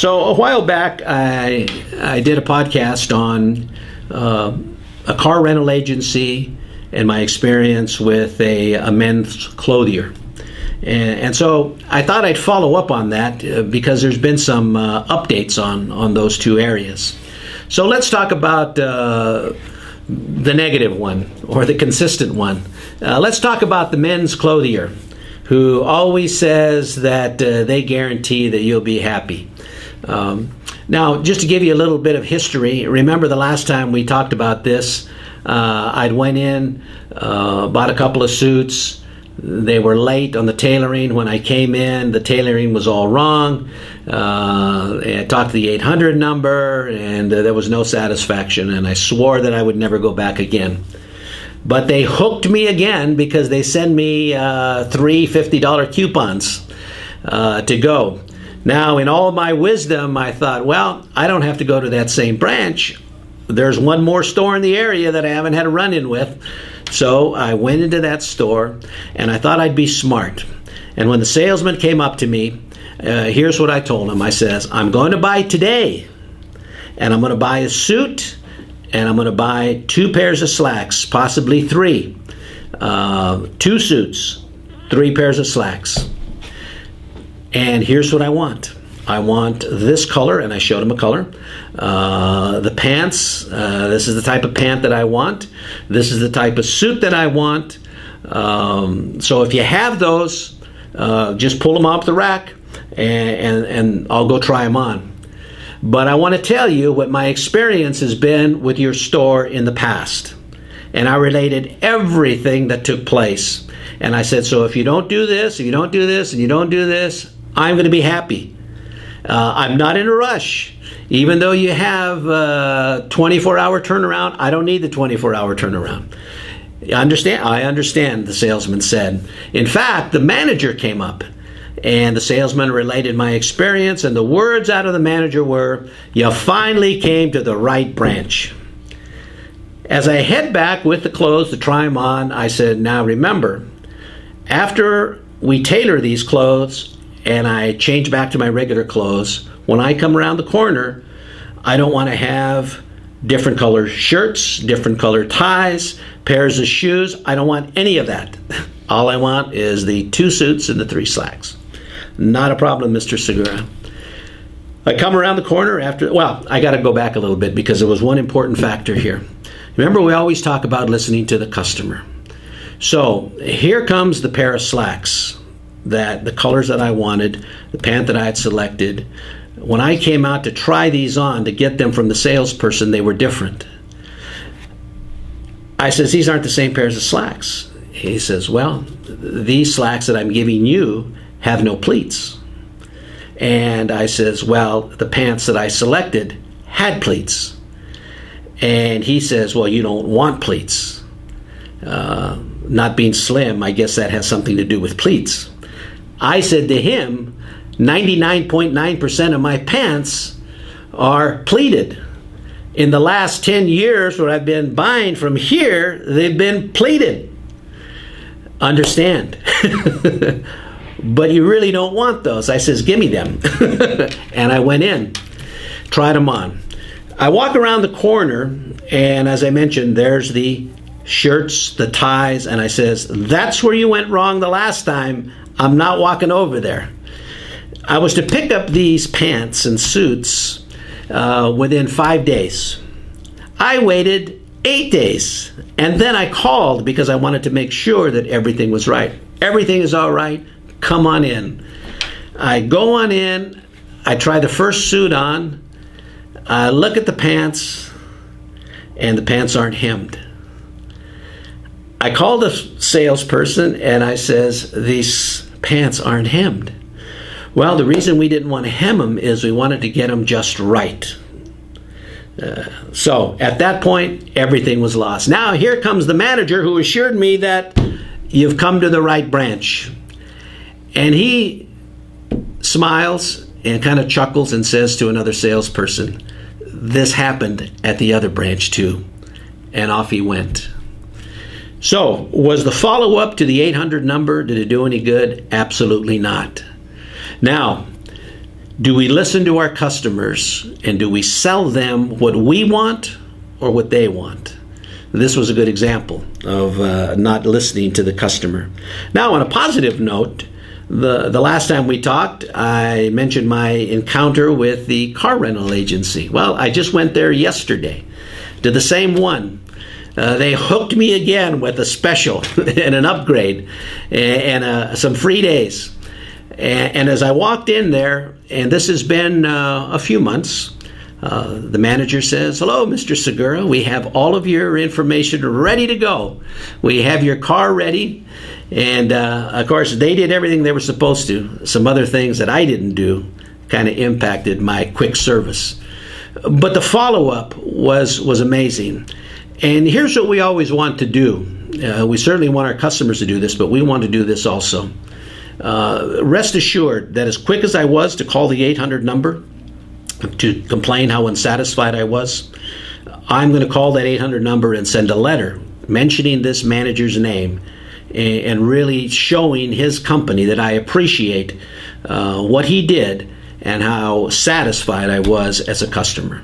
So a while back, I did a podcast on a car rental agency and my experience with a men's clothier. And so I thought I'd follow up on that because there's been some updates on those two areas. So let's talk about the negative one, or the consistent one. Let's talk about the men's clothier, who always says that they guarantee that you'll be happy. Now, just to give you a little bit of history, remember the last time we talked about this, I'd went in, bought a couple of suits. They were late on the tailoring. When I came in, the tailoring was all wrong. I talked to the 800 number, and there was no satisfaction, and I swore that I would never go back again. But they hooked me again because they send me three $50 coupons to go. Now, in all my wisdom, I thought, well, I don't have to go to that same branch. There's one more store in the area that I haven't had a run-in with. So I went into that store, and I thought I'd be smart. And when the salesman came up to me, here's what I told him. I says, I'm going to buy today, and I'm going to buy a suit, and I'm going to buy 2 pairs of slacks, possibly 3. 2 suits, 3 pairs of slacks. And here's what I want. I want this color, and I showed him a color. The pants, this is the type of pant that I want. This is the type of suit that I want. So if you have those, just pull them off the rack, and I'll go try them on. But I want to tell you what my experience has been with your store in the past. And I related everything that took place. And I said, so if you don't do this, if you don't do this, and you don't do this, I'm going to be happy. I'm not in a rush. Even though you have 24-hour turnaround, I don't need the 24-hour turnaround. I understand, the salesman said. In fact, the manager came up, and the salesman related my experience, and the words out of the manager were, you finally came to the right branch. As I head back with the clothes to try them on, I said, now remember, after we tailor these clothes, and I change back to my regular clothes, when I come around the corner, I don't want to have different color shirts, different color ties, pairs of shoes. I don't want any of that. All I want is the 2 suits and the 3 slacks. Not a problem, Mr. Segura. I come around the corner after, well, I got to go back a little bit because there was one important factor here. Remember, we always talk about listening to the customer. So here comes the pair of slacks, that the colors that I wanted, the pant that I had selected. When I came out to try these on to get them from the salesperson, they were different. I says, these aren't the same pairs of slacks. He says, well, these slacks that I'm giving you have no pleats. And I says, well, the pants that I selected had pleats. And he says, well, you don't want pleats. Not being slim, I guess that has something to do with pleats. I said to him, 99.9% of my pants are pleated. In the last 10 years, what I've been buying from here, they've been pleated. Understand? But you really don't want those. I says, give me them. And I went in, tried them on. I walk around the corner, and as I mentioned, there's the shirts, the ties, and I says, that's where you went wrong the last time. I'm not walking over there. I was to pick up these pants and suits within 5 days. I waited 8 days, and then I called because I wanted to make sure that everything was right. Everything is all right. Come on in. I go on in. I try the first suit on. I look at the pants, and the pants aren't hemmed. I called the salesperson, and I says, these pants aren't hemmed. Well, the reason we didn't want to hem them is we wanted to get them just right. So at that point, everything was lost. Now here comes the manager who assured me that you've come to the right branch. And he smiles and kind of chuckles and says to another salesperson, this happened at the other branch too. And off he went. So was the follow-up to the 800 number, did it do any good? Absolutely not. Now, Do we listen to our customers, and do we sell them what we want or what they want? This was a good example of not listening to the customer. Now, on a positive note, the last time we talked, I mentioned my encounter with the car rental agency. Well, I just went there yesterday to the same one. They hooked me again with a special and an upgrade and some free days. And as I walked in there, and this has been a few months, the manager says, "Hello, Mr. Segura. We have all of your information ready to go. We have your car ready." And, of course, they did everything they were supposed to. Some other things that I didn't do kind of impacted my quick service. But the follow-up was amazing. And here's what we always want to do. We certainly want our customers to do this, but we want to do this also. Rest assured that as quick as I was to call the 800 number to complain how unsatisfied I was, I'm going to call that 800 number and send a letter mentioning this manager's name and really showing his company that I appreciate what he did and how satisfied I was as a customer.